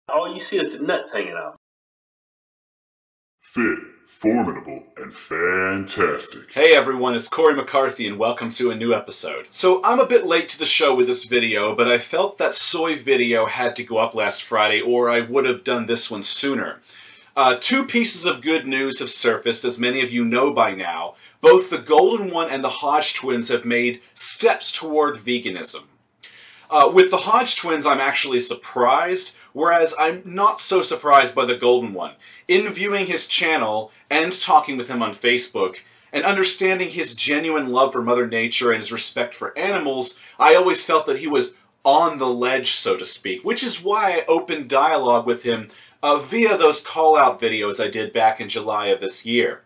All you see is the nuts hanging out. Fit, formidable, and fantastic. Hey everyone, it's Cory McCarthy and welcome to a new episode. So I'm a bit late to the show with this video, but I felt that soy video had to go up last Friday or I would have done this one sooner. Two pieces of good news have surfaced, as many of you know by now. Both the Golden One and the Hodgetwins have made steps toward veganism. With the Hodgetwins, I'm actually surprised, whereas I'm not so surprised by the Golden One. In viewing his channel and talking with him on Facebook, and understanding his genuine love for Mother Nature and his respect for animals, I always felt that he was on the ledge, so to speak, which is why I opened dialogue with him via those call-out videos I did back in July of this year.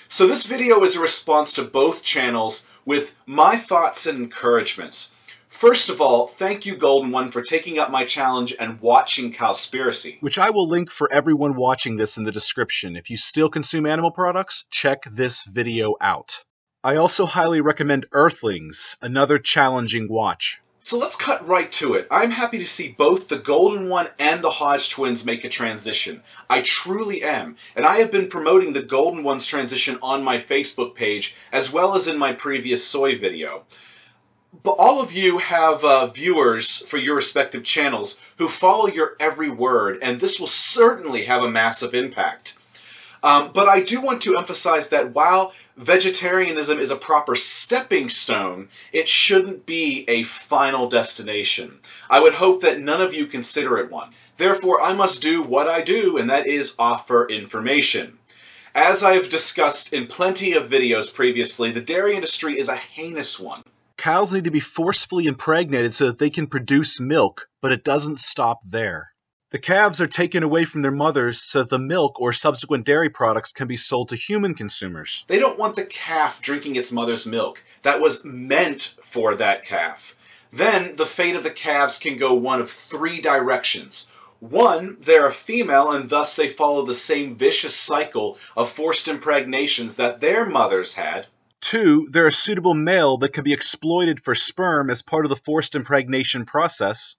So this video is a response to both channels with my thoughts and encouragements. First of all, thank you, Golden One, for taking up my challenge and watching Cowspiracy, which I will link for everyone watching this in the description. If you still consume animal products, check this video out. I also highly recommend Earthlings, another challenging watch. So let's cut right to it. I'm happy to see both the Golden One and the Hodgetwins make a transition. I truly am. And I have been promoting the Golden One's transition on my Facebook page, as well as in my previous soy video. But all of you have viewers for your respective channels who follow your every word, and this will certainly have a massive impact. But I do want to emphasize that while vegetarianism is a proper stepping stone, it shouldn't be a final destination. I would hope that none of you consider it one. Therefore, I must do what I do, and that is offer information. As I have discussed in plenty of videos previously, the dairy industry is a heinous one. Cows need to be forcefully impregnated so that they can produce milk, but it doesn't stop there. The calves are taken away from their mothers so that the milk or subsequent dairy products can be sold to human consumers. They don't want the calf drinking its mother's milk that was meant for that calf. Then the fate of the calves can go one of three directions. One, they're a female and thus they follow the same vicious cycle of forced impregnations that their mothers had. Two, they're a suitable male that can be exploited for sperm as part of the forced impregnation process.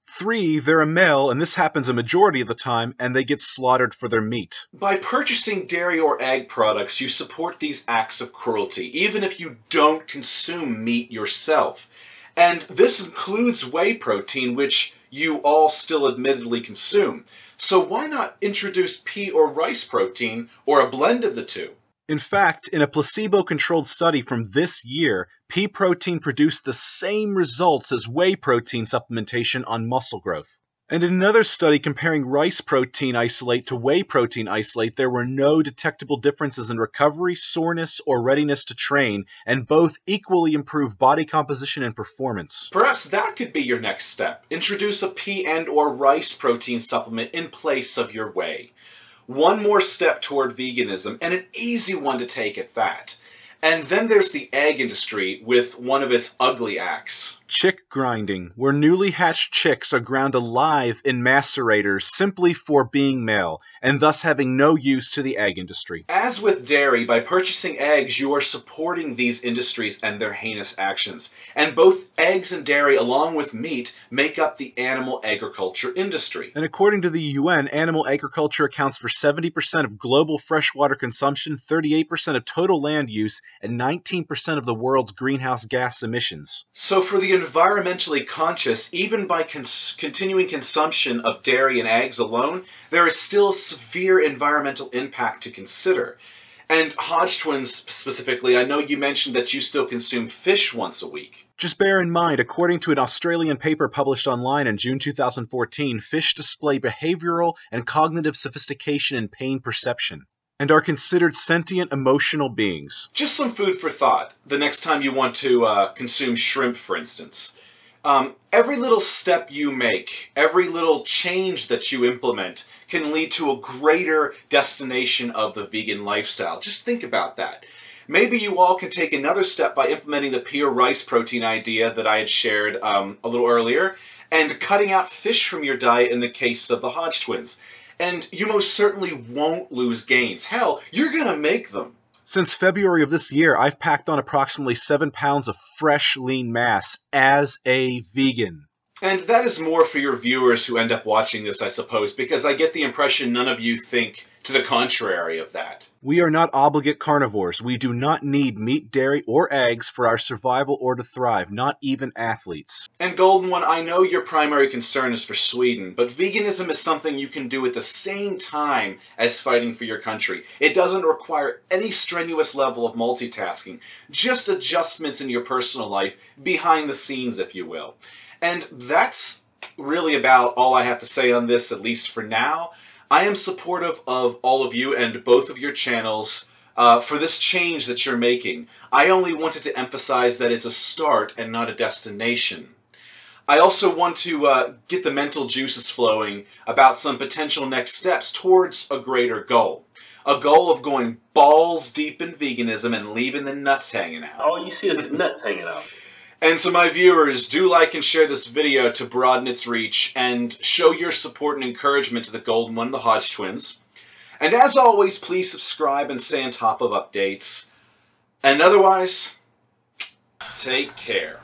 Three, they're a male, and this happens a majority of the time, and they get slaughtered for their meat. By purchasing dairy or egg products, you support these acts of cruelty, even if you don't consume meat yourself. And this includes whey protein, which you all still admittedly consume. So why not introduce pea or rice protein, or a blend of the two? In fact, in a placebo-controlled study from this year, pea protein produced the same results as whey protein supplementation on muscle growth. And in another study comparing rice protein isolate to whey protein isolate, there were no detectable differences in recovery, soreness, or readiness to train, and both equally improved body composition and performance. Perhaps that could be your next step. Introduce a pea and/or rice protein supplement in place of your whey. One more step toward veganism, and an easy one to take at that. And then there's the egg industry with one of its ugly acts. Chick grinding, where newly hatched chicks are ground alive in macerators simply for being male, and thus having no use to the egg industry. As with dairy, by purchasing eggs, you are supporting these industries and their heinous actions. And both eggs and dairy, along with meat, make up the animal agriculture industry. And according to the UN, animal agriculture accounts for 70% of global freshwater consumption, 38% of total land use, and 19% of the world's greenhouse gas emissions. So for the environmentally conscious, even by continuing consumption of dairy and eggs alone, there is still severe environmental impact to consider. And Hodgetwins specifically, I know you mentioned that you still consume fish once a week. Just bear in mind, according to an Australian paper published online in June 2014, fish display behavioral and cognitive sophistication and pain perception, and are considered sentient, emotional beings. Just some food for thought the next time you want to consume shrimp, for instance. Every little step you make, every little change that you implement can lead to a greater destination of the vegan lifestyle. Just think about that. Maybe you all can take another step by implementing the pea or rice protein idea that I had shared a little earlier, and cutting out fish from your diet in the case of the Hodgetwins. And you most certainly won't lose gains. Hell, you're gonna make them. Since February of this year, I've packed on approximately 7 pounds of fresh, lean mass as a vegan. And that is more for your viewers who end up watching this, I suppose, because I get the impression none of you think to the contrary of that. We are not obligate carnivores. We do not need meat, dairy, or eggs for our survival or to thrive, not even athletes. And Golden One, I know your primary concern is for Sweden, but veganism is something you can do at the same time as fighting for your country. It doesn't require any strenuous level of multitasking, just adjustments in your personal life, behind the scenes, if you will. And that's really about all I have to say on this, at least for now. I am supportive of all of you and both of your channels for this change that you're making. I only wanted to emphasize that it's a start and not a destination. I also want to get the mental juices flowing about some potential next steps towards a greater goal. A goal of going balls deep in veganism and leaving the nuts hanging out. All you see is the nuts hanging out. And to my viewers, do like and share this video to broaden its reach and show your support and encouragement to the Golden One Hodgetwins. And as always, please subscribe and stay on top of updates. And otherwise, take care.